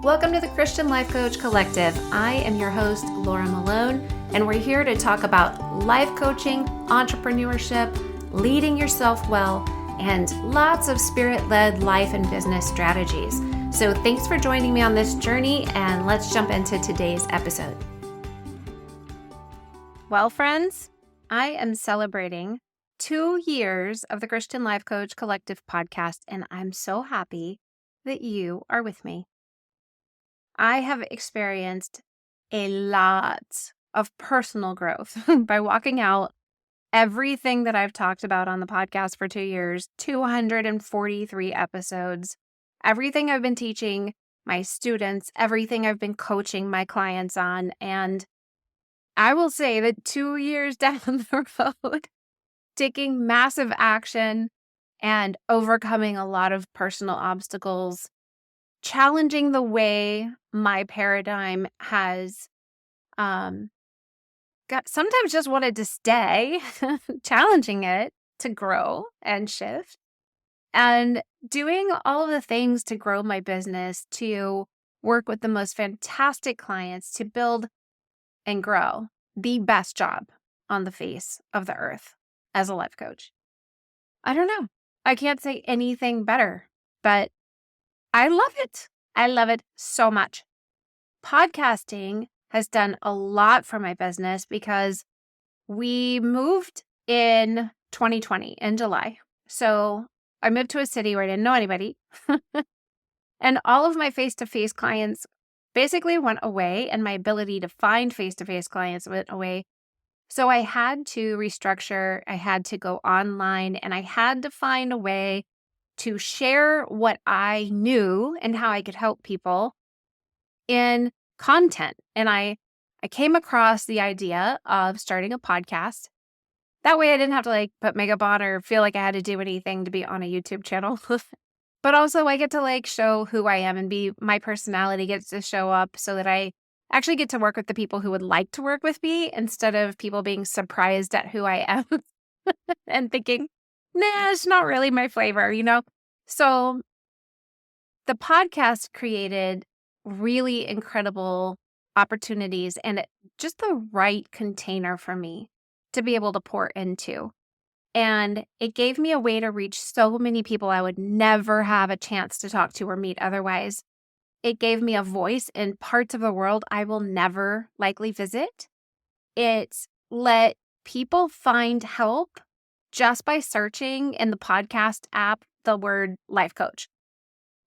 Welcome to the Christian Life Coach Collective. I am your host, Laura Malone, and we're here to talk about life coaching, entrepreneurship, leading yourself well, and lots of spirit-led life and business strategies. So thanks for joining me on this journey, and let's jump into today's episode. Well, friends, I am celebrating 2 years of the Christian Life Coach Collective podcast, and I'm so happy that you are with me. I have experienced a lot of personal growth by walking out everything that I've talked about on the podcast for 2 years, 243 episodes, everything I've been teaching my students, everything I've been coaching my clients on. And I will say that 2 years down the road, taking massive action and overcoming a lot of personal obstacles, challenging the way my paradigm has got sometimes just wanted to stay, challenging it to grow and shift, and doing all of the things to grow my business, to work with the most fantastic clients, to build and grow the best job on the face of the earth as a life coach. I don't know. I can't say anything better, but I love it. I love it so much. Podcasting has done a lot for my business because we moved in 2020 in July. So I moved to a city where I didn't know anybody. And all of my face-to-face clients basically went away, and my ability to find face-to-face clients went away. So I had to restructure, I had to go online, and I had to find a way to share what I knew and how I could help people in content. And I came across the idea of starting a podcast. That way I didn't have to put makeup on or feel like I had to do anything to be on a YouTube channel. But also I get to show who I am and my personality gets to show up so that I actually get to work with the people who would like to work with me instead of people being surprised at who I am and thinking, nah, it's not really my flavor, So the podcast created really incredible opportunities and just the right container for me to be able to pour into. And it gave me a way to reach so many people I would never have a chance to talk to or meet otherwise. It gave me a voice in parts of the world I will never likely visit. It let people find help just by searching in the podcast app the word life coach.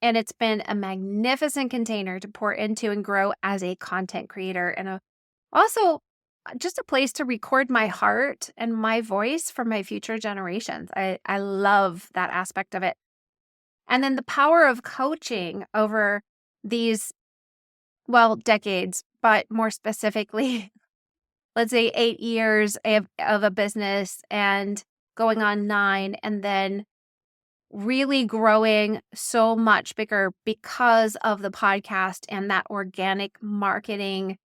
And it's been a magnificent container to pour into and grow as a content creator, and also just a place to record my heart and my voice for my future generations. I love that aspect of it. And then the power of coaching over these, decades, but more specifically, let's say 8 years of a business and going on 9, and then really growing so much bigger because of the podcast and that organic marketing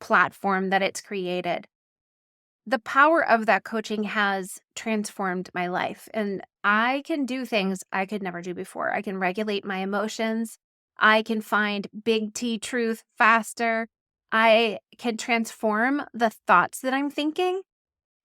platform that it's created. The power of that coaching has transformed my life, and I can do things I could never do before. I can regulate my emotions. I can find big T truth faster. I can transform the thoughts that I'm thinking.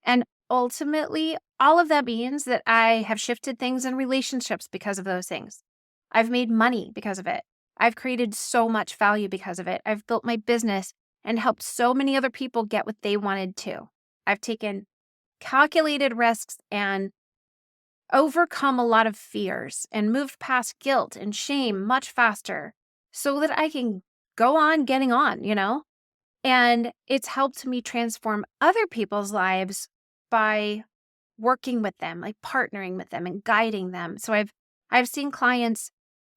And ultimately, all of that means that I have shifted things in relationships because of those things. I've made money because of it. I've created so much value because of it. I've built my business and helped so many other people get what they wanted to. I've taken calculated risks and overcome a lot of fears and moved past guilt and shame much faster so that I can go on getting on, And it's helped me transform other people's lives by working with them, partnering with them and guiding them. So I've seen clients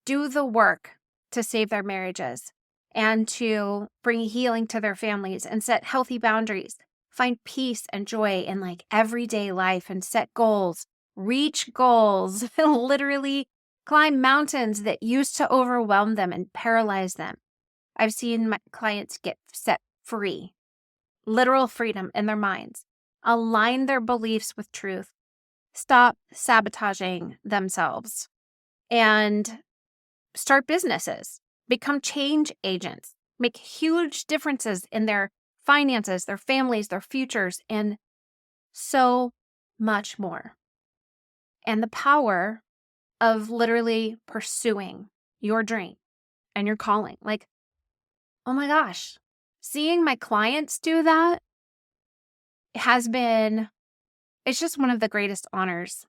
do the work to save their marriages and to bring healing to their families and set healthy boundaries, find peace and joy in everyday life and set goals, reach goals, literally climb mountains that used to overwhelm them and paralyze them. I've seen my clients get set free, literal freedom in their minds, align their beliefs with truth, stop sabotaging themselves, and start businesses become change agents, make huge differences in their finances, their families, their futures, and so much more. And the power of literally pursuing your dream and your calling. Like, oh my gosh, seeing my clients do that has been, it's just one of the greatest honors,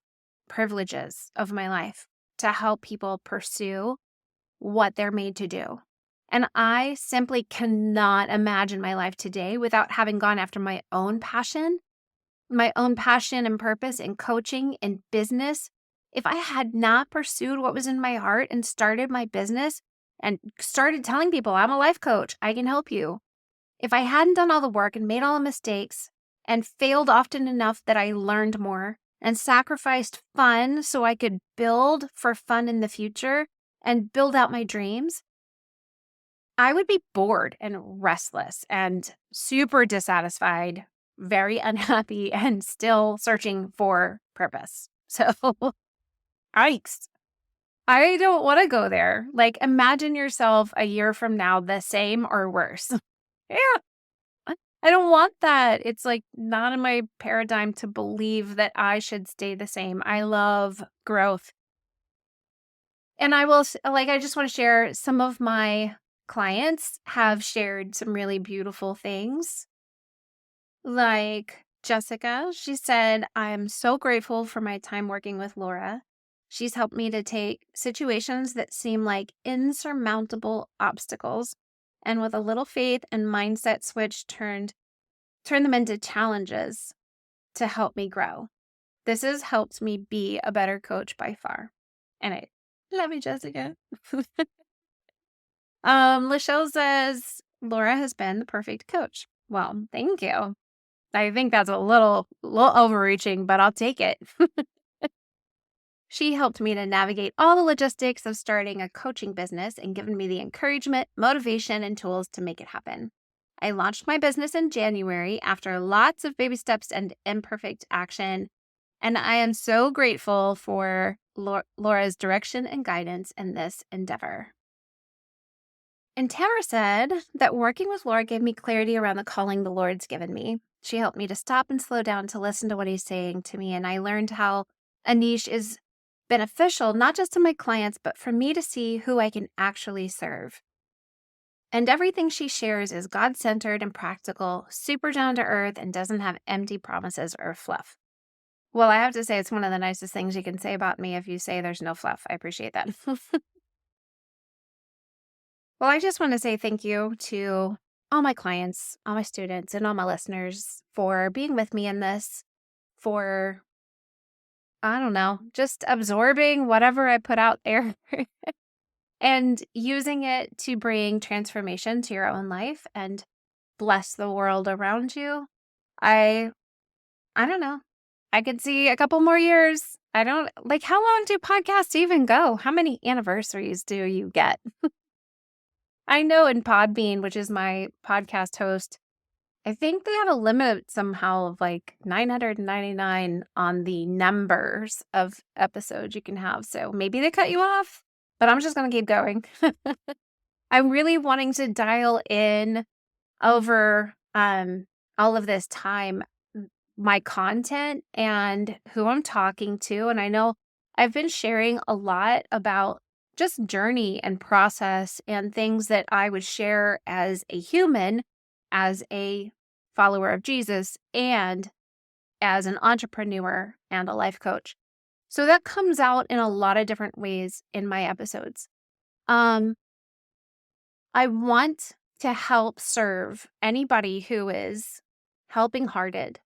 privileges of my life to help people pursue what they're made to do. And I simply cannot imagine my life today without having gone after my own passion and purpose in coaching and business. If I had not pursued what was in my heart and started my business and started telling people, I'm a life coach, I can help you. If I hadn't done all the work and made all the mistakes and failed often enough that I learned more and sacrificed fun so I could build for fun in the future and build out my dreams, I would be bored and restless and super dissatisfied, very unhappy, and still searching for purpose. So, yikes. I don't want to go there. Like, imagine yourself a year from now the same or worse. Yeah, I don't want that. It's like not in my paradigm to believe that I should stay the same. I love growth. And I just want to share some of my clients have shared some really beautiful things. Like Jessica, she said, I'm so grateful for my time working with Laura. She's helped me to take situations that seem like insurmountable obstacles and with a little faith and mindset switch turn them into challenges to help me grow. This has helped me be a better coach by far. And I love you, Jessica. Lachelle says, Laura has been the perfect coach. Well, thank you. I think that's a little overreaching, but I'll take it. She helped me to navigate all the logistics of starting a coaching business and given me the encouragement, motivation, and tools to make it happen. I launched my business in January after lots of baby steps and imperfect action, and I am so grateful for Laura's direction and guidance in this endeavor. And Tamara said that working with Laura gave me clarity around the calling the Lord's given me. She helped me to stop and slow down to listen to what he's saying to me, and I learned how a niche is beneficial, not just to my clients, but for me to see who I can actually serve. And everything she shares is God-centered and practical, super down to earth, and doesn't have empty promises or fluff. Well, I have to say it's one of the nicest things you can say about me if you say there's no fluff. I appreciate that. Well, I just want to say thank you to all my clients, all my students, and all my listeners for being with me in this, for, I don't know, just absorbing whatever I put out there and using it to bring transformation to your own life and bless the world around you. I don't know. I could see a couple more years. I don't like, how long do podcasts even go? How many anniversaries do you get? I know in Podbean, which is my podcast host, I think they have a limit somehow of like 999 on the numbers of episodes you can have. So maybe they cut you off, but I'm just going to keep going. I'm really wanting to dial in over all of this time, my content and who I'm talking to. And I know I've been sharing a lot about just journey and process and things that I would share as a human, as a follower of Jesus, and as an entrepreneur and a life coach. So that comes out in a lot of different ways in my episodes. I want to help serve anybody who is helping hearted,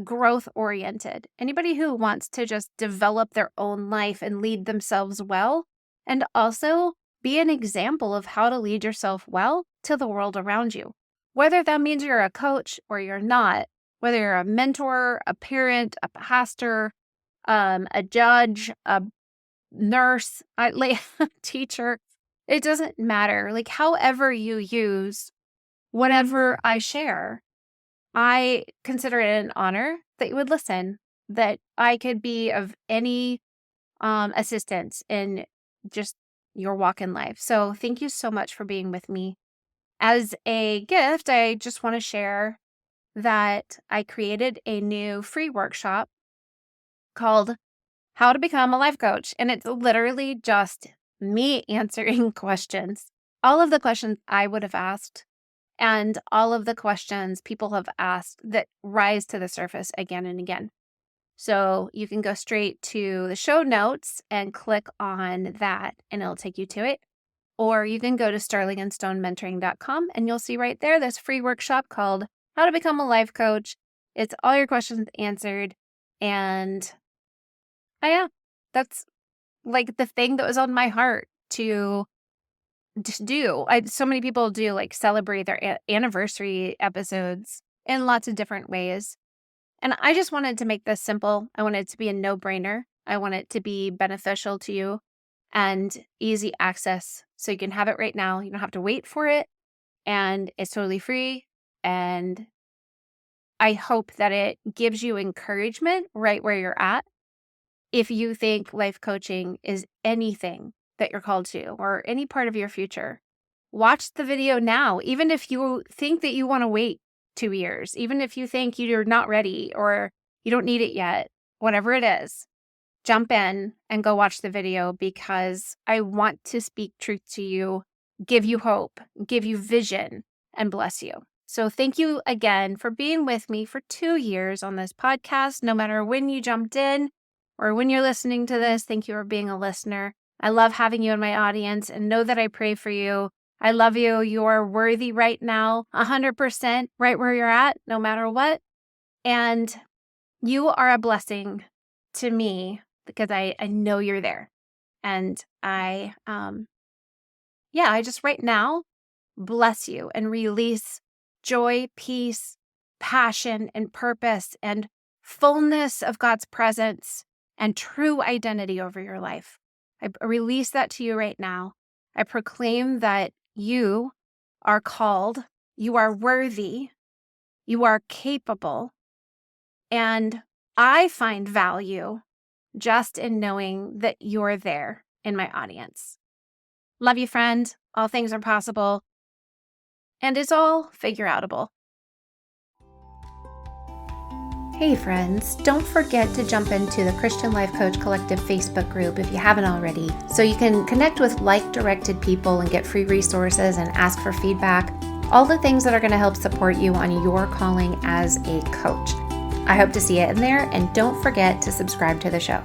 growth oriented, anybody who wants to just develop their own life and lead themselves well, and also be an example of how to lead yourself well to the world around you. Whether that means you're a coach or you're not, whether you're a mentor, a parent, a pastor, a judge, a nurse, a teacher, it doesn't matter. Like, however you use whatever I share, I consider it an honor that you would listen, that I could be of any assistance in just your walk in life. So thank you so much for being with me. As a gift, I just want to share that I created a new free workshop called How to Become a Life Coach. And it's literally just me answering questions, all of the questions I would have asked, and all of the questions people have asked that rise to the surface again and again. So you can go straight to the show notes and click on that, and it'll take you to it. Or you can go to sterlingandstonementoring.com, and you'll see right there this free workshop called How to Become a Life Coach. It's all your questions answered. And yeah, that's like the thing that was on my heart to do. So many people do like celebrate their anniversary episodes in lots of different ways. And I just wanted to make this simple. I want it to be a no-brainer. I want it to be beneficial to you and easy access. So you can have it right now. You don't have to wait for it. And it's totally free. And I hope that it gives you encouragement right where you're at. If you think life coaching is anything that you're called to or any part of your future, watch the video now. Even if you think that you want to wait 2 years, even if you think you're not ready or you don't need it yet, whatever it is, jump in and go watch the video, because I want to speak truth to you, give you hope, give you vision, and bless you. So thank you again for being with me for 2 years on this podcast. No matter when you jumped in or when you're listening to this, thank you for being a listener. I love having you in my audience, and know that I pray for you. I love you. You are worthy right now, 100% right where you're at, no matter what. And you are a blessing to me because I know you're there. And I just right now bless you and release joy, peace, passion, and purpose, and fullness of God's presence and true identity over your life. I release that to you right now. I proclaim that you are called, you are worthy, you are capable, and I find value just in knowing that you're there in my audience. Love you, friend. All things are possible, and it's all figure-outable. Hey friends, don't forget to jump into the Christian Life Coach Collective Facebook group if you haven't already, so you can connect with like-directed people and get free resources and ask for feedback, all the things that are going to help support you on your calling as a coach. I hope to see you in there, and don't forget to subscribe to the show.